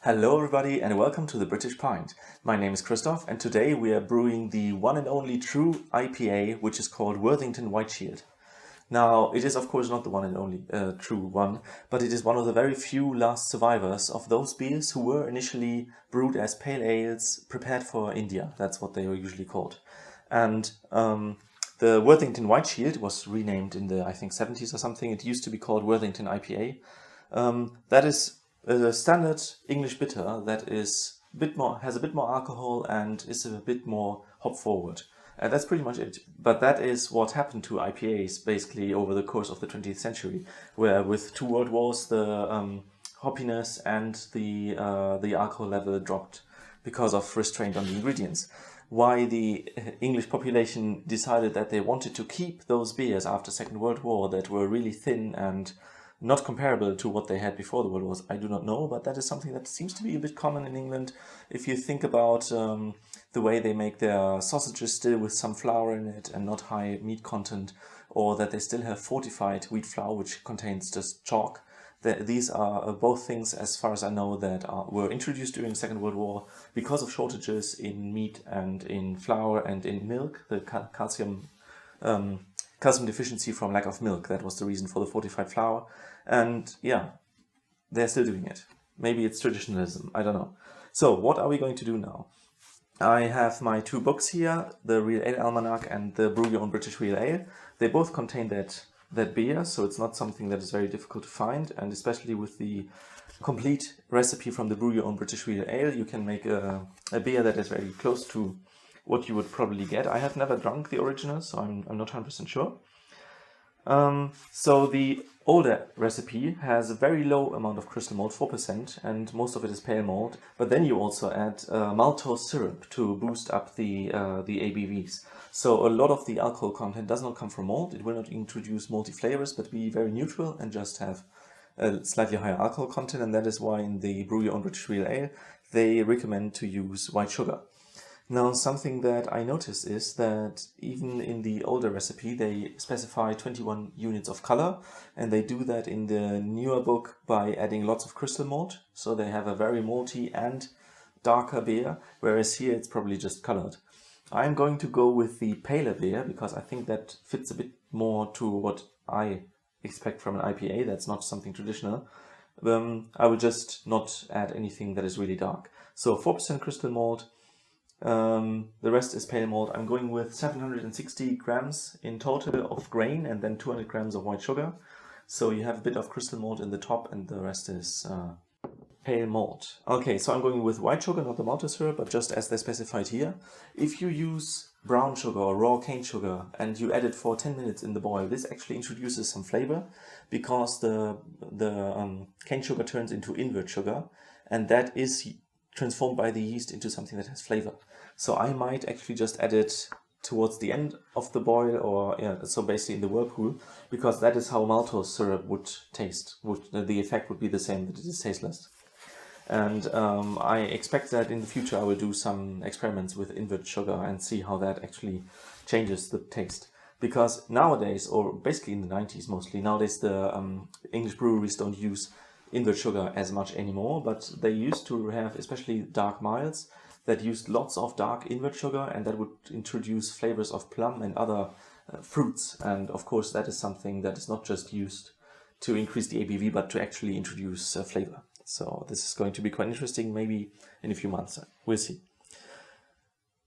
Hello everybody and welcome to the British Pint. My name is Christoph and today we are brewing the one and only true IPA, which is called Worthington White Shield. Now, it is of course not the one and only true one, but it is one of the very few last survivors of those beers who were initially brewed as pale ales prepared for India. That's what they were usually called. And the Worthington White Shield was renamed in the, I think, 70s or something. It used to be called Worthington IPA. That is a standard English bitter that is has a bit more alcohol and is a bit more hop forward. And that's pretty much it. But that is what happened to IPAs basically over the course of the 20th century, where with two world wars the hoppiness and the alcohol level dropped because of restraint on the ingredients. Why the English population decided that they wanted to keep those beers after Second World War that were really thin and not comparable to what they had before the World Wars, I do not know, but that is something that seems to be a bit common in England. If you think about the way they make their sausages still with some flour in it and not high meat content, or that they still have fortified wheat flour, which contains just chalk. These are both things, as far as I know, that were introduced during the Second World War because of shortages in meat and in flour and in milk, the calcium deficiency from lack of milk. That was the reason for the fortified flour. And yeah, they're still doing it. Maybe it's traditionalism, I don't know. So what are we going to do now? I have my two books here, the Real Ale Almanac and the Brew Your Own British Real Ale. They both contain that beer, so it's not something that is very difficult to find, and especially with the complete recipe from the Brew Your Own British Real Ale, you can make a beer that is very close to what you would probably get. I have never drunk the original, so I'm not 100% sure. So the older recipe has a very low amount of crystal malt, 4%, and most of it is pale malt. But then you also add maltose syrup to boost up the ABVs. So a lot of the alcohol content does not come from malt. It will not introduce malty flavors, but be very neutral and just have a slightly higher alcohol content. And that is why in the Brew Your Own British Real Ale, they recommend to use white sugar. Now, something that I noticed is that even in the older recipe, they specify 21 units of color, and they do that in the newer book by adding lots of crystal malt. So they have a very malty and darker beer, whereas here it's probably just colored. I'm going to go with the paler beer because I think that fits a bit more to what I expect from an IPA. That's not something traditional. I will just not add anything that is really dark. So 4% crystal malt. The rest is pale malt. I'm going with 760 grams in total of grain and then 200 grams of white sugar. So you have a bit of crystal malt in the top and the rest is pale malt. Okay, so I'm going with white sugar, not the maltose syrup, but just as they specified here. If you use brown sugar or raw cane sugar and you add it for 10 minutes in the boil, this actually introduces some flavor because the cane sugar turns into invert sugar, and that is transformed by the yeast into something that has flavor. So I might actually just add it towards the end of the boil, or so basically in the whirlpool, because that is how maltose syrup would taste. The effect would be the same, but it is tasteless. And I expect that in the future I will do some experiments with invert sugar and see how that actually changes the taste. Because nowadays, or basically in the 90s mostly, nowadays the English breweries don't use invert sugar as much anymore, but they used to have especially dark miles that used lots of dark invert sugar, and that would introduce flavors of plum and other fruits. And of course that is something that is not just used to increase the ABV, but to actually introduce flavor. So this is going to be quite interesting, maybe in a few months. We'll see.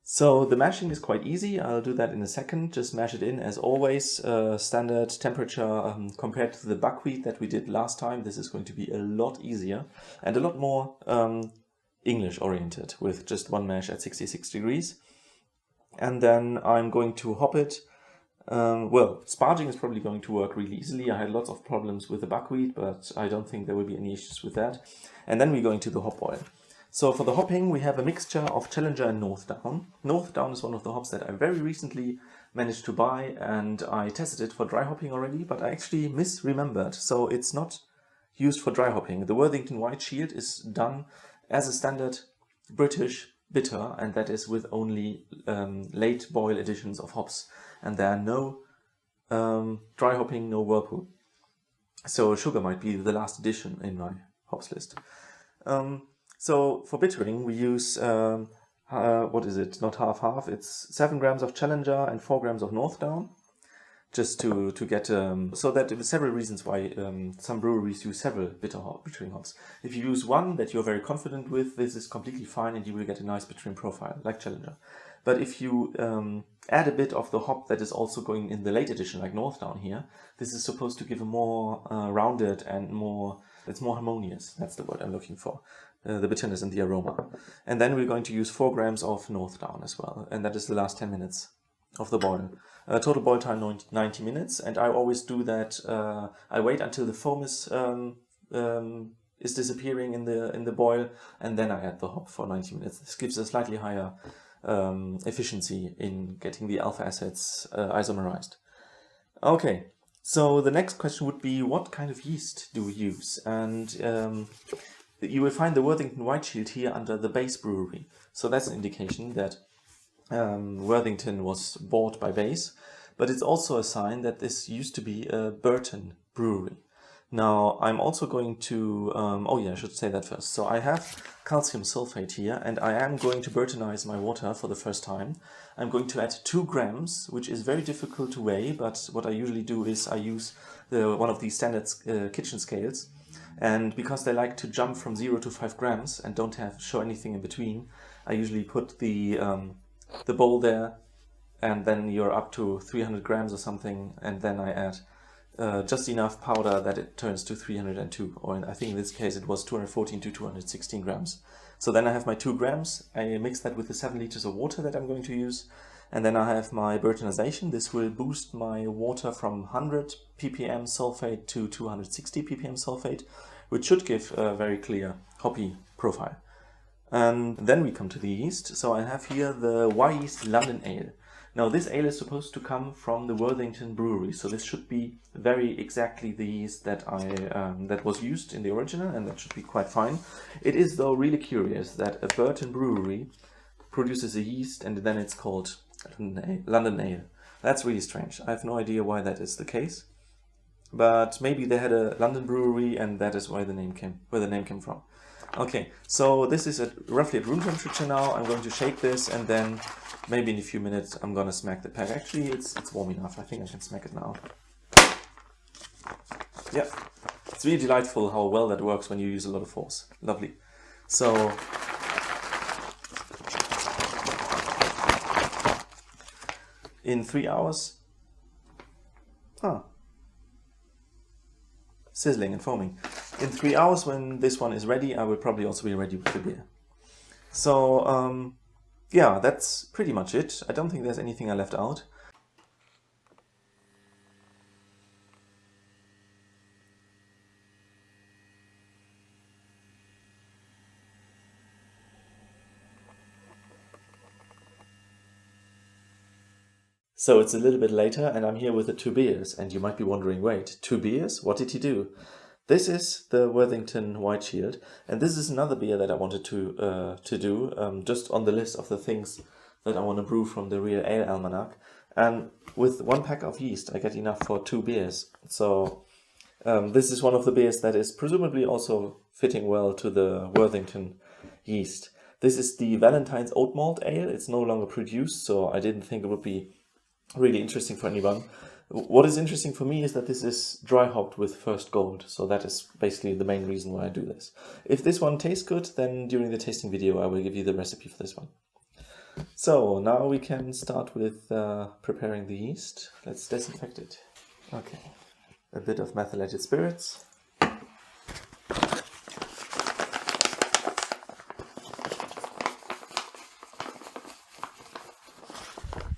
So the mashing is quite easy. I'll do that in a second. Just mash it in as always. Standard temperature compared to the buckwheat that we did last time. This is going to be a lot easier and a lot more English oriented with just one mash at 66 degrees. And then I'm going to hop it. Sparging is probably going to work really easily. I had lots of problems with the buckwheat, but I don't think there will be any issues with that. And then we're going to the hop boil. So for the hopping, we have a mixture of Challenger and Northdown. Northdown is one of the hops that I very recently managed to buy, and I tested it for dry hopping already, but I actually misremembered. So it's not used for dry hopping. The Worthington White Shield is done as a standard British bitter, and that is with only late boil additions of hops. And there are no dry hopping, no whirlpool. So sugar might be the last addition in my hops list. So for bittering, we use, what is it, not half, it's 7 grams of Challenger and 4 grams of Northdown, just to get, so that there are several reasons why some breweries use several bittering hops. If you use one that you're very confident with, this is completely fine and you will get a nice bittering profile, like Challenger. But if you add a bit of the hop that is also going in the late edition, like Northdown here, this is supposed to give a more rounded and it's more harmonious. That's the word I'm looking for. The bitterness and the aroma. And then we're going to use 4 grams of Northdown as well. And that is the last 10 minutes of the boil. Total boil time 90 minutes. And I always do that. I wait until the foam is disappearing in the boil. And then I add the hop for 90 minutes. This gives a slightly higher efficiency in getting the alpha acids isomerized. Okay. So the next question would be, what kind of yeast do we use? And you will find the Worthington White Shield here under the base brewery. So that's an indication that Worthington was bought by Base, but it's also a sign that this used to be a Burton brewery. Now I'm also going to, I should say that first. So I have calcium sulfate here, and I am going to Burtonize my water for the first time. I'm going to add 2 grams, which is very difficult to weigh, but what I usually do is I use one of these standard kitchen scales. And because they like to jump from 0 to 5 grams and don't show anything in between, I usually put the bowl there, and then you're up to 300 grams or something, and then I add just enough powder that it turns to 302, or I think in this case it was 214 to 216 grams. So then I have my 2 grams, I mix that with the 7 liters of water that I'm going to use, and then I have my Burtonization. This will boost my water from 100 ppm sulfate to 260 ppm sulfate, which should give a very clear hoppy profile. And then we come to the yeast. So I have here the Wyeast London Ale. Now this ale is supposed to come from the Worthington Brewery, so this should be very exactly the yeast that that was used in the original, and that should be quite fine. It is though really curious that a Burton brewery produces a yeast and then it's called London Ale. That's really strange. I have no idea why that is the case, but maybe they had a London brewery and that is where the name came from. Okay, so this is roughly at room temperature now. I'm going to shake this, and then maybe in a few minutes I'm gonna smack the pack. Actually, it's warm enough. I think I can smack it now. Yeah, it's really delightful how well that works when you use a lot of force. Lovely. So in 3 hours, sizzling and foaming. In 3 hours, when this one is ready, I will probably also be ready with the beer. So, yeah, that's pretty much it. I don't think there's anything I left out. So it's a little bit later, and I'm here with the 2 beers, and you might be wondering, wait, 2 beers? What did he do? This is the Worthington White Shield, and this is another beer that I wanted to do, just on the list of the things that I want to brew from the Real Ale Almanac. And with 1 pack of yeast, I get enough for 2 beers. So this is one of the beers that is presumably also fitting well to the Worthington yeast. This is the Valentine's Oat Malt Ale. It's no longer produced, so I didn't think it would be really interesting for anyone. What is interesting for me is that this is dry hopped with First Gold, so that is basically the main reason why I do this. If this one tastes good, then during the tasting video I will give you the recipe for this one. So now we can start with preparing the yeast. Let's disinfect it. Okay, a bit of methylated spirits.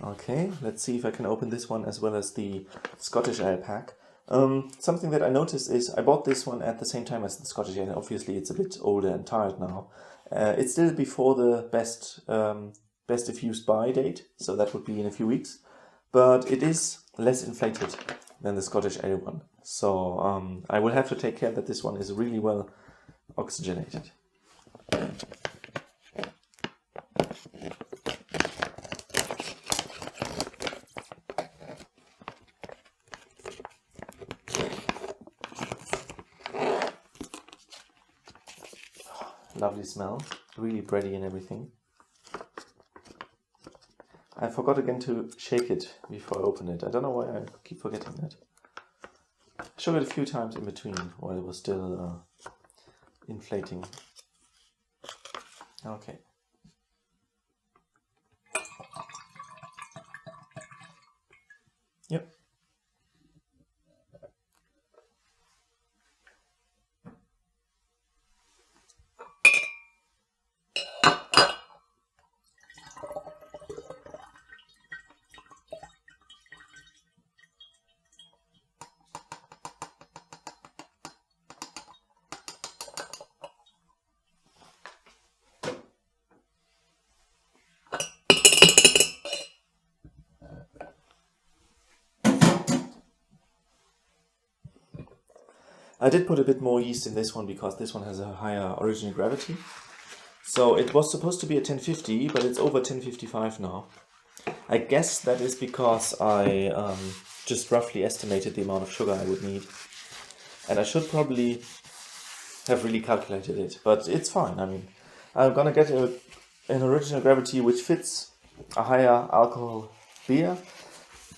Okay, let's see if I can open this one as well as the Scottish Ale pack. Something that I noticed is I bought this one at the same time as the Scottish Ale. Obviously it's a bit older and tired now. It's still before the best if used by date, so that would be in a few weeks. But it is less inflated than the Scottish Ale one. So I will have to take care that this one is really well oxygenated. Lovely smell, really bready and everything. I forgot again to shake it before I open it. I don't know why I keep forgetting that. I shook it a few times in between while it was still inflating. Okay. Yep. I did put a bit more yeast in this one because this one has a higher original gravity. So it was supposed to be a 1050, but it's over 1055 now. I guess that is because I just roughly estimated the amount of sugar I would need. And I should probably have really calculated it, but it's fine. I mean, I'm gonna get an original gravity which fits a higher alcohol beer,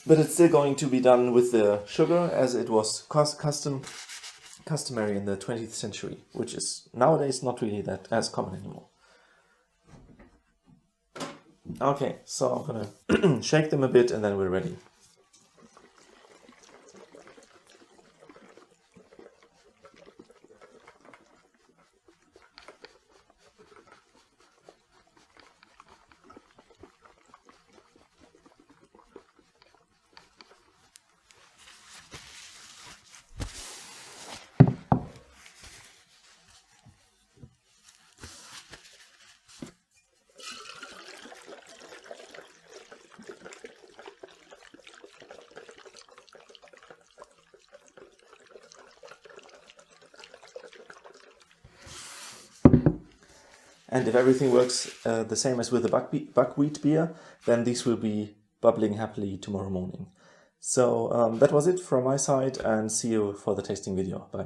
but it's still going to be done with the sugar as it was customary in the 20th century, which is nowadays not really that as common anymore. Okay, so I'm gonna shake them a bit and then we're ready. And if everything works the same as with the buckwheat beer, then these will be bubbling happily tomorrow morning. So that was it from my side, and see you for the tasting video. Bye.